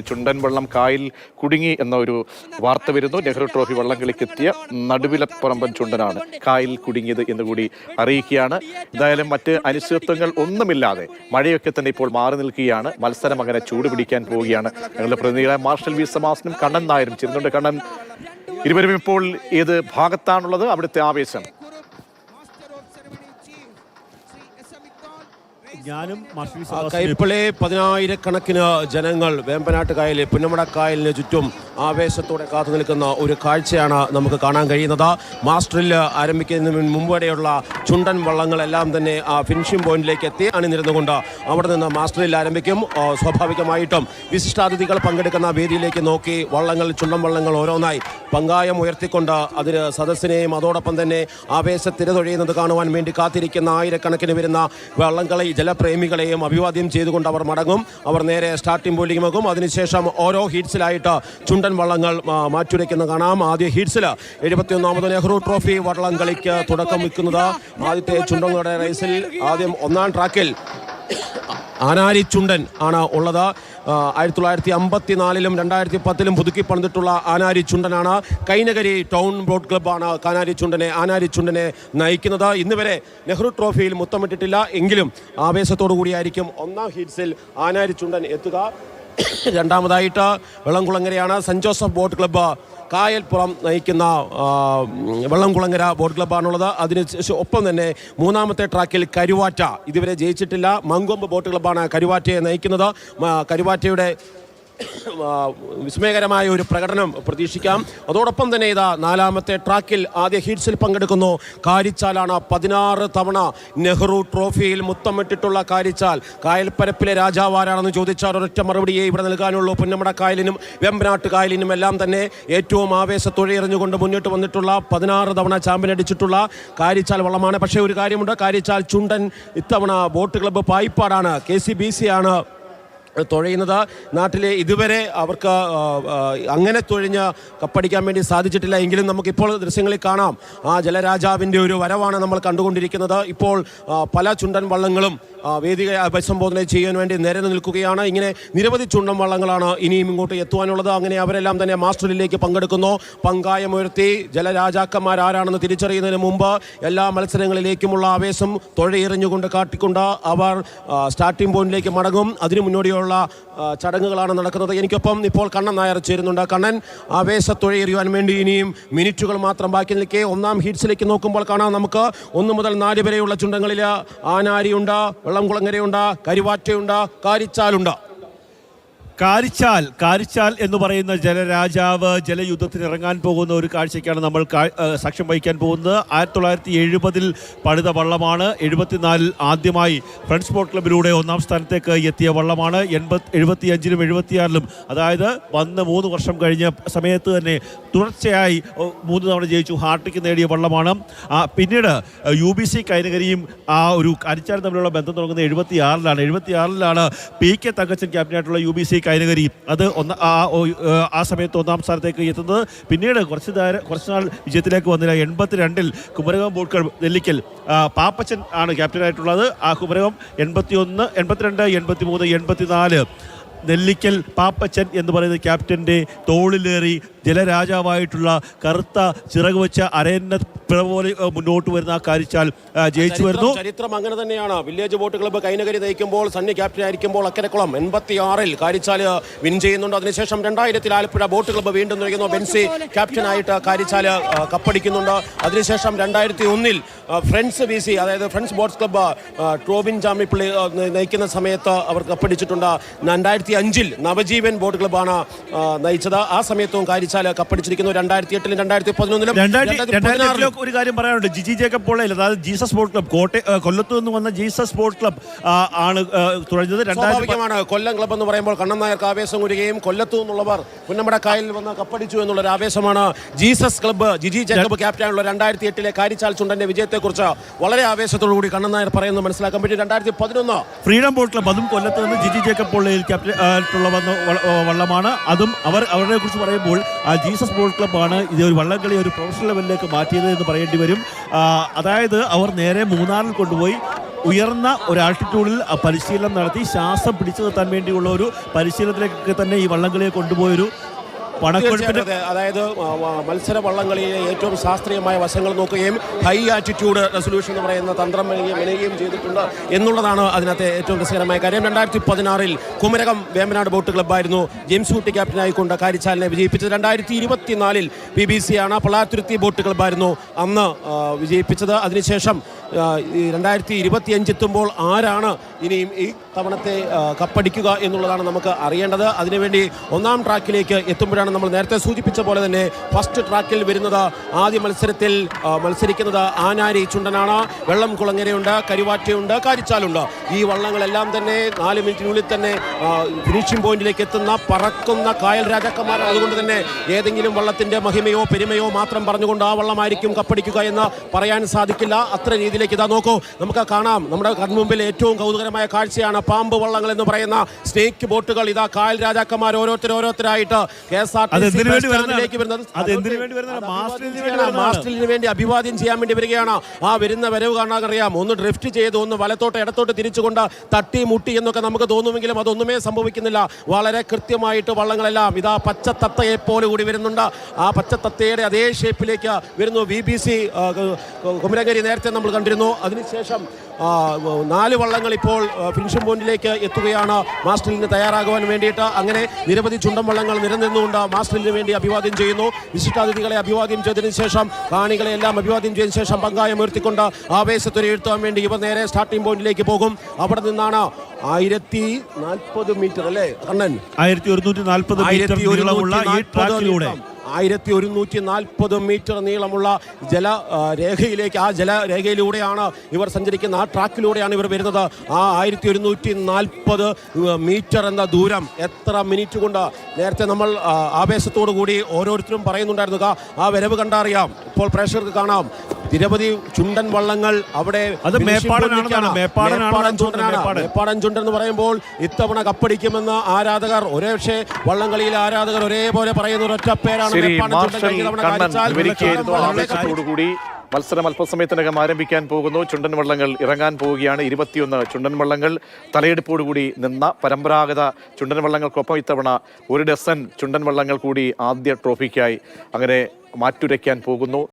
ചുണ്ടൻ വള്ളം കായൽ കുടുങ്ങി എന്ന ഒരു വാർത്ത വരുന്നു. നെഹ്റു ട്രോഫി വള്ളംകളിക്കെത്തിയ നടുവിലപ്പറമ്പൻ ചുണ്ടനാണ് കായൽ കുടുങ്ങിയത് എന്ന് കൂടി അറിയിക്കുകയാണ്. എന്തായാലും മറ്റ് അനിശ്ചിതത്വങ്ങൾ ഒന്നുമില്ലാതെ മഴയൊക്കെ തന്നെ ഇപ്പോൾ മാറി നിൽക്കുകയാണ്. മത്സരം അങ്ങനെ ചൂടുപിടിക്കാൻ പോവുകയാണ്. ഞങ്ങളുടെ പ്രതിനിധികളായ മാർഷൽ വി സമാസനും കണ്ണൻ നായരും ചേരുന്നുണ്ട്. കണ്ണൻ, ഇരുവരും ഇപ്പോൾ ഏത് ഭാഗത്താണുള്ളത്? അവിടുത്തെ ആവേശം? കൈപ്പളി 10,000-കണക്കിന് ജനങ്ങൾ വേമ്പനാട്ട് കായലിൽ പുന്നമട കായലിന് ചുറ്റും ആവേശത്തോടെ കാത്തു നിൽക്കുന്ന ഒരു കാഴ്ചയാണ് നമുക്ക് കാണാൻ കഴിയുന്നത്. മാസ്റ്ററിൽ ആരംഭിക്കുന്നതിന് മുമ്പുവരെയുള്ള ചുണ്ടൻ വള്ളങ്ങളെല്ലാം തന്നെ ആ ഫിനിഷിംഗ് പോയിന്റിലേക്ക് എത്തി അണിനിരുന്നുകൊണ്ട് അവിടെ നിന്ന് മാസ്റ്ററിൽ ആരംഭിക്കും. സ്വാഭാവികമായിട്ടും വിശിഷ്ടാതിഥികൾ പങ്കെടുക്കുന്ന വേദിയിലേക്ക് നോക്കി ചുണ്ടൻ വള്ളങ്ങൾ ഓരോന്നായി പങ്കായം ഉയർത്തിക്കൊണ്ട് അതിന് സദസ്സിനെയും അതോടൊപ്പം തന്നെ ആവേശത്തിരതൊഴിയുന്നത് കാണുവാൻ വേണ്ടി കാത്തിരിക്കുന്ന ആയിരക്കണക്കിന് വരുന്ന വള്ളംകളി ജലപ്രേമികളെയും അഭിവാദ്യം ചെയ്തുകൊണ്ട് അവർ മടങ്ങും. അവർ നേരെ സ്റ്റാർട്ടിംഗ് പോയിന്റിലേക്ക് പോകും. അതിനുശേഷം ഓരോ ഹീറ്റ്സിലായിട്ട് ചുണ്ടൻ വള്ളങ്ങൾ മാറ്റുരയ്ക്കുന്ന കാണാം. ആദ്യ ഹീറ്റ്സിൽ 71ാമത് നെഹ്റു ട്രോഫി വള്ളംകളിക്ക് തുടക്കം വയ്ക്കുന്നത് ആദ്യത്തെ ചുണ്ടങ്ങളുടെ റേസിൽ ആദ്യം ഒന്നാം ട്രാക്കിൽ ആനാരി ചുണ്ടൻ ആണ് ഉള്ളത്. 1954-ലും 2010-ലും പുതുക്കി പണിതിട്ടുള്ള ആനാരി ചുണ്ടനാണ്. കൈനകരി ടൗൺ ബോട്ട് ക്ലബ്ബാണ് ആനാരി ചുണ്ടനെ നയിക്കുന്നത്. ഇന്ന് വരെ നെഹ്റു ട്രോഫിയിൽ മുത്തമിട്ടിട്ടില്ല എങ്കിലും ആവേശത്തോടു കൂടിയായിരിക്കും ഒന്നാം ഹീറ്റ്സിൽ ആനാരി ചുണ്ടൻ എത്തുക. രണ്ടാമതായിട്ട് വെള്ളംകുളങ്ങരയാണ്. Saint Joseph boat club Kayalpuram നയിക്കുന്ന വെള്ളംകുളങ്ങര ബോട്ട് ക്ലബ്ബാണുള്ളത്. അതിന് ഒപ്പം തന്നെ മൂന്നാമത്തെ ട്രാക്കിൽ കരുവാറ്റ ഇതുവരെ ജയിച്ചിട്ടില്ല. മങ്കൊമ്പ് ബോട്ട് ക്ലബ്ബാണ് കരുവാറ്റയെ നയിക്കുന്നത്. കരുവാറ്റയുടെ വിസ്മയകരമായ ഒരു പ്രകടനം പ്രതീക്ഷിക്കാം. അതോടൊപ്പം തന്നെ ഇതാ നാലാമത്തെ ട്രാക്കിൽ ആദ്യ ഹീറ്റ്സിൽ പങ്കെടുക്കുന്നു കാരിച്ചാലാണ്. 16 തവണ നെഹ്റു ട്രോഫിയിൽ മുത്തമിട്ടിട്ടുള്ള കാരിച്ചാൽ. കായൽപ്പരപ്പിലെ രാജാവാരാണെന്ന് ചോദിച്ചാൽ ഒരൊറ്റ മറുപടിയേ ഇവിടെ നൽകാനുള്ളൂ. പുന്നമട കായലിനും വെമ്പനാട്ട് കായലിനും എല്ലാം തന്നെ ഏറ്റവും ആവേശത്തൊഴിയെറിഞ്ഞുകൊണ്ട് മുന്നോട്ട് വന്നിട്ടുള്ള 16 തവണ ചാമ്പ്യൻ അടിച്ചിട്ടുള്ള കാരിച്ചാൽ വള്ളമാണ്. പക്ഷേ ഒരു കാര്യമുണ്ട്, കാരിച്ചാൽ ചുണ്ടൻ ഇത്തവണ ബോട്ട് ക്ലബ്ബ് പായിപ്പാടാണ്, KCBC ആണ് തുഴയുന്നത്. നാട്ടിലെ ഇതുവരെ അവർക്ക് അങ്ങനെ തുഴഞ്ഞ് കപ്പടിക്കാൻ വേണ്ടി സാധിച്ചിട്ടില്ല. എങ്കിലും നമുക്കിപ്പോൾ ദൃശ്യങ്ങളിൽ കാണാം ആ ജലരാജാവിൻ്റെ ഒരു വരവാണ് നമ്മൾ കണ്ടുകൊണ്ടിരിക്കുന്നത്. ഇപ്പോൾ പല ചുണ്ടൻ വള്ളങ്ങളും വേദിയെ അഭിസംബോധന ചെയ്യാൻ വേണ്ടി നിരന്ന് നിൽക്കുകയാണ്. ഇങ്ങനെ നിരവധി ചുണ്ടൻ വള്ളങ്ങളാണ് ഇനിയും ഇങ്ങോട്ട് എത്തുവാനുള്ളത്. അങ്ങനെ അവരെല്ലാം തന്നെ മാസ്റ്ററിലേക്ക് പങ്കെടുക്കുന്നു. പങ്കായമുയർത്തി ജലരാജാക്കന്മാരാരാണെന്ന് തിരിച്ചറിയുന്നതിന് മുമ്പ് എല്ലാ മത്സരങ്ങളിലേക്കുമുള്ള ആവേശം തുഴയെറിഞ്ഞുകൊണ്ട് കാട്ടിക്കൊണ്ട് അവർ സ്റ്റാർട്ടിംഗ് പോയിന്റിലേക്ക് മടങ്ങും. അതിനു മുന്നോടിയുള്ള ചടങ്ങുകളാണ് നടക്കുന്നത്. എനിക്കൊപ്പം ഇപ്പോൾ കണ്ണൻ നായർ ചേരുന്നുണ്ട്. കണ്ണൻ, ആവേശത്തൊഴിയെറിയുവാൻ വേണ്ടി ഇനിയും മിനിറ്റുകൾ മാത്രം ബാക്കി നിൽക്കെ ഒന്നാം ഹീറ്റ്സിലേക്ക് നോക്കുമ്പോൾ കാണാം നമുക്ക് 1 മുതൽ 4 വരെയുള്ള ചുണ്ടങ്ങളിൽ ആനാരിയുണ്ട്, വെള്ളംകുളങ്ങരയുണ്ട്, കരുവാറ്റയുണ്ട്, കാരിച്ചാലുണ്ട്. കാരിച്ചാൽ എന്ന് പറയുന്ന ജലരാജാവ് ജലയുദ്ധത്തിന് ഇറങ്ങാൻ പോകുന്ന ഒരു കാഴ്ചയ്ക്കാണ് നമ്മൾ സാക്ഷ്യം വഹിക്കാൻ പോകുന്നത്. 1970-ൽ പണിത വള്ളമാണ്. 74-ൽ ആദ്യമായി ഫ്രണ്ട്സ് ബോട്ട് ക്ലബിലൂടെ ഒന്നാം സ്ഥാനത്തേക്ക് എത്തിയ വള്ളമാണ്. 75-ലും 76-ലും അതായത് വന്ന് 3 വർഷം കഴിഞ്ഞ സമയത്ത് തന്നെ തുടർച്ചയായി 3 തവണ ജയിച്ചു ഹാർട്ടിക്ക് നേടിയ വള്ളമാണ്. പിന്നീട് UBC കൈനകരിയും ആ ഒരു കാരിച്ചാലും തമ്മിലുള്ള ബന്ധം തുടങ്ങുന്നത് 76-ലാണ്. PK തങ്കച്ചൻ ക്യാപ്റ്റനായിട്ടുള്ള UBC കൈനകരി അത് ആ സമയത്ത് ഒന്നാം സ്ഥാനത്തേക്ക് എത്തുന്നത്. പിന്നീട് കുറച്ച് നാൾ വിജയത്തിലേക്ക് വന്നില്ല. 82-ൽ കുമരകം ബോട്ട് ക്ലബ് നെല്ലിക്കൽ പാപ്പച്ചൻ ആണ് ക്യാപ്റ്റനായിട്ടുള്ളത്. ആ കുമരകം 81, 82, 83, 84 നെല്ലിക്കൽ പാപ്പച്ചൻ എന്ന് പറയുന്ന ക്യാപ്റ്റൻ്റെ തോളിലേറി ജലരാജാവായിട്ടുള്ള കറുത്ത ചിറക് വെച്ച അരയന്ന പിഴ പോലെ മുന്നോട്ട് വരുന്ന കാരിച്ചാൽ ജയിച്ചു വരുന്നു. ചരിത്രം അങ്ങനെ തന്നെയാണ്. വില്ലേജ് ബോട്ട് ക്ലബ്ബ് കൈനകരി നയിക്കുമ്പോൾ സണ്ണി ക്യാപ്റ്റൻ ആയിരിക്കുമ്പോൾ അക്കരക്കുളം 86-ൽ കാരിച്ചാൽ വിൻ ചെയ്യുന്നുണ്ട്. അതിനുശേഷം 2000-ൽ ആലപ്പുഴ ബോട്ട് ക്ലബ്ബ് വീണ്ടും നയിക്കുന്നു. ബെൻസി ക്യാപ്റ്റനായിട്ട് കാരിച്ചാൽ കപ്പടിക്കുന്നുണ്ട്. അതിനുശേഷം 2001-ൽ ഫ്രണ്ട്സ് BC അതായത് ഫ്രണ്ട്സ് ബോട്ട്സ് ക്ലബ്ബ് ട്രോബിൻ ജാമിപ്പിള്ളി നയിക്കുന്ന സമയത്ത് അവർ കപ്പടിച്ചിട്ടുണ്ട്. 2005-ൽ നവജീവൻ ബോട്ട് ക്ലബ്ബാണ് നയിച്ചത്. ആ സമയത്തും കാരിച്ചാൽ കപ്പടിച്ചിരിക്കുന്നു. 2008-ലും 2011-ലും ഒരു കാര്യം പറയാനുണ്ട്. ജിജി ജേക്കബ് പോളയിൽ അതായത് ജീസസ് ബോട്ട് ക്ലബ് കൊല്ലത്ത് നിന്ന് വന്ന ജീസസ് ബോട്ട് ക്ലബ് ആണ് തുഴഞ്ഞത്. സ്വാഭാവികമാണ്. കൊല്ലം ക്ലബ് എന്ന് പറയുമ്പോൾ കണ്ണൻ നായർക്ക് ആവേശം വരികയും കൊല്ലത്തു നിന്നുള്ളവർ പുന്നമട കായലിൽ വന്ന് കപ്പടിച്ചു എന്നുള്ളൊരു ആവേശമാണ്. ജീസസ് ക്ലബ്ബ് ജിജി ജേക്കബ് ക്യാപ്റ്റനായുള്ള 2008-ലെ കാരിച്ചാൽ ചുണ്ടന്റെ വിജയത്തെക്കുറിച്ച് വളരെ ആവേശത്തോടു കൂടി കണ്ണൻ നായർ പറയുന്നത് മനസ്സിലാക്കാൻ പറ്റി. 2011 ഫ്രീഡം ബോട്ട് ക്ലബ് അതും കൊല്ലത്ത് നിന്ന് ജിജി ജേക്കബ് പോളയിൽ ക്യാപ്റ്റൻ വള്ളമാണ്. അതും അവരെ കുറിച്ച് പറയുമ്പോൾ ജീസസ് ബോട്ട് ക്ലബ്ബാണ് ഇത് ഒരു വള്ളംകളി ഒരു പ്രൊഫഷണൽ ലെവലിലേക്ക് മാറ്റിയത് എന്ന് പറയേണ്ടി വരും. അതായത് അവർ നേരെ മൂന്നാറിൽ കൊണ്ടുപോയി ഉയർന്ന ഒരു ആൾട്ടിറ്റ്യൂഡിൽ പരിശീലനം നടത്തി ശ്വാസം പിടിച്ചു നിർത്താൻ വേണ്ടിയുള്ള ഒരു പരിശീലനത്തിലേക്ക് തന്നെ ഈ വള്ളംകളിയെ കൊണ്ടുപോയൊരു പണക്കൊഴുപ്പിന്റെ അതായത് മത്സര വള്ളംകളിയിലെ ഏറ്റവും ശാസ്ത്രീയമായ വശങ്ങൾ നോക്കുകയും ഹൈ ആറ്റിറ്റ്യൂഡ് റെസൊല്യൂഷൻ എന്ന് പറയുന്ന തന്ത്രം മെനയുകയും ചെയ്തിട്ടുണ്ട് എന്നുള്ളതാണ് അതിനകത്തെ ഏറ്റവും രസകരമായ കാര്യം. 2016 കുമരകം വേമ്പനാട് ബോട്ട് ക്ലബ്ബായിരുന്നു ജെയിംസ് കുട്ടി ക്യാപ്റ്റനായിക്കൊണ്ട് കാരിച്ചാലിനെ വിജയിപ്പിച്ചത്. 2024 BBC ആണ് പളാത്തുരുത്തി ബോട്ട് ക്ലബ്ബായിരുന്നു അന്ന് വിജയിപ്പിച്ചത്. അതിനുശേഷം 2025 എത്തുമ്പോൾ ആരാണ് ഇനിയും ഈ തവണത്തെ കപ്പടിക്കുക എന്നുള്ളതാണ് നമുക്ക് അറിയേണ്ടത്. അതിനുവേണ്ടി ഒന്നാം ട്രാക്കിലേക്ക് എത്തുമ്പോഴാണ് നമ്മൾ നേരത്തെ സൂചിപ്പിച്ച പോലെ തന്നെ ഫസ്റ്റ് ട്രാക്കിൽ വരുന്നത് ആദ്യ മത്സരത്തിൽ മത്സരിക്കുന്നത് ആനാരി ചുണ്ടനാണ്. വെള്ളം കുളങ്ങരയുണ്ട്, കരുവാറ്റയുണ്ട്, കാരിച്ചാലുണ്ട്. ഈ വള്ളങ്ങളെല്ലാം തന്നെ 4 മിനിറ്റിനുള്ളിൽ തന്നെ ഫിനിഷിംഗ് പോയിന്റിലേക്ക് എത്തുന്ന പറക്കുന്ന കായൽ രാജാക്കന്മാരാണ്. അതുകൊണ്ട് തന്നെ ഏതെങ്കിലും വള്ളത്തിന്റെ മഹിമയോ പെരുമയോ മാത്രം പറഞ്ഞുകൊണ്ട് ആ വള്ളമായിരിക്കും കപ്പടിക്കുക എന്ന് പറയാൻ സാധിക്കില്ല. അത്ര രീതിയിലേക്ക് ഇതാ നോക്കൂ, നമുക്ക് കാണാം നമ്മുടെ കൺമുമ്പിൽ ഏറ്റവും കൗതുകരമായ കാഴ്ചയാണ് പാമ്പ് വള്ളങ്ങൾ എന്ന് പറയുന്ന സ്നേക്ക് ബോട്ടുകൾ. ഇതാ കായൽ രാജാക്കന്മാർ ഓരോരുത്തരായിട്ട് മാസ്റ്ററിന് വേണ്ടി അഭിവാദ്യം ചെയ്യാൻ വേണ്ടി വരികയാണ്. ആ വരുന്ന വരവ് കാണാൻ അറിയാം. ഒന്ന് ഡ്രിഫ്റ്റ് ചെയ്ത്, ഒന്ന് വലത്തോട്ട് ഇടത്തോട്ട് തിരിച്ചുകൊണ്ട് തട്ടി മുട്ടി എന്നൊക്കെ നമുക്ക് തോന്നുമെങ്കിലും അതൊന്നുമേ സംഭവിക്കുന്നില്ല. വളരെ കൃത്യമായിട്ട് വള്ളങ്ങളെല്ലാം ഇതാ പച്ചത്തത്തയെ പോലെ കൂടി വരുന്നുണ്ട്. ആ പച്ചത്തത്തയുടെ അതേ ഷേപ്പിലേക്ക് വരുന്നു. BBC കുമരകരി നേരത്തെ നമ്മൾ കണ്ടിരുന്നു. അതിനുശേഷം 4 വള്ളങ്ങൾ ഇപ്പോൾ ഫിനിഷിംഗ് പോയിന്റിലേക്ക് എത്തുകയാണ് മാസ്റ്ററിന് തയ്യാറാകുവാൻ വേണ്ടിയിട്ട്. അങ്ങനെ നിരവധി ചുണ്ടൻ വള്ളങ്ങൾ നിരനിന്നുകൊണ്ട് മാസ്റ്ററിന് വേണ്ടി അഭിവാദ്യം ചെയ്യുന്നു. വിശിഷ്ടാതിഥികളെ അഭിവാദ്യം ചെയ്തതിനു ശേഷം കാണികളെ എല്ലാം അഭിവാദ്യം ചെയ്തതിനു ശേഷം പങ്കായം ഉയർത്തിക്കൊണ്ട് ആവേശത്തൊരു എഴുത്താൻ വേണ്ടി ഇവർ നേരെ സ്റ്റാർട്ടിംഗ് പോയിന്റിലേക്ക് പോകും. അവിടെ നിന്നാണ് 1040 മീറ്റർ അല്ലേ കണ്ണൻ? 1140 മീറ്റർ നീളമുള്ള ഈ ട്രാക്കിലൂടെ 1140 മീറ്റർ നീളമുള്ള ജലരേഖയിലേക്ക്, ആ ജലരേഖയിലൂടെയാണ് ഇവർ സഞ്ചരിക്കുന്ന. ആ ട്രാക്കിലൂടെയാണ് ഇവർ വരുന്നത്. ആ 1140 മീറ്റർ എന്ന ദൂരം എത്ര മിനിറ്റ് കൊണ്ട് നേരത്തെ നമ്മൾ ആവേശത്തോടു കൂടി ഓരോരുത്തരും പറയുന്നുണ്ടായിരുന്നു. ആ വരവ് കണ്ടറിയാം. ഇപ്പോൾ പ്രേക്ഷകർക്ക് കാണാം നിരവധി ചുണ്ടൻ വള്ളങ്ങൾ അവിടെ. മേപ്പാടൻ ചുണ്ടൻ എന്ന് പറയുമ്പോൾ ഇത്തവണ കപ്പടിക്കുമെന്ന് ആരാധകർ, ഒരേപക്ഷെ വള്ളംകളിയിലെ ആരാധകർ ഒരേപോലെ പറയുന്ന ഒരൊറ്റ പേരാണ് കൂടി. മത്സരം അല്പസമയത്തിനകം ആരംഭിക്കാൻ പോകുന്നു. ചുണ്ടൻ വള്ളങ്ങൾ ഇറങ്ങാൻ പോവുകയാണ്. 21 ചുണ്ടൻ വള്ളങ്ങൾ തലയെടുപ്പോടുകൂടി നിന്ന പരമ്പരാഗത ചുണ്ടൻ വള്ളങ്ങൾക്കൊപ്പം ഇത്തവണ 1 ഡസൻ ചുണ്ടൻ വള്ളങ്ങൾ കൂടി ആദ്യ ട്രോഫിക്കായി അങ്ങനെ മാറ്റുരയ്ക്കാൻ പോകുന്നു.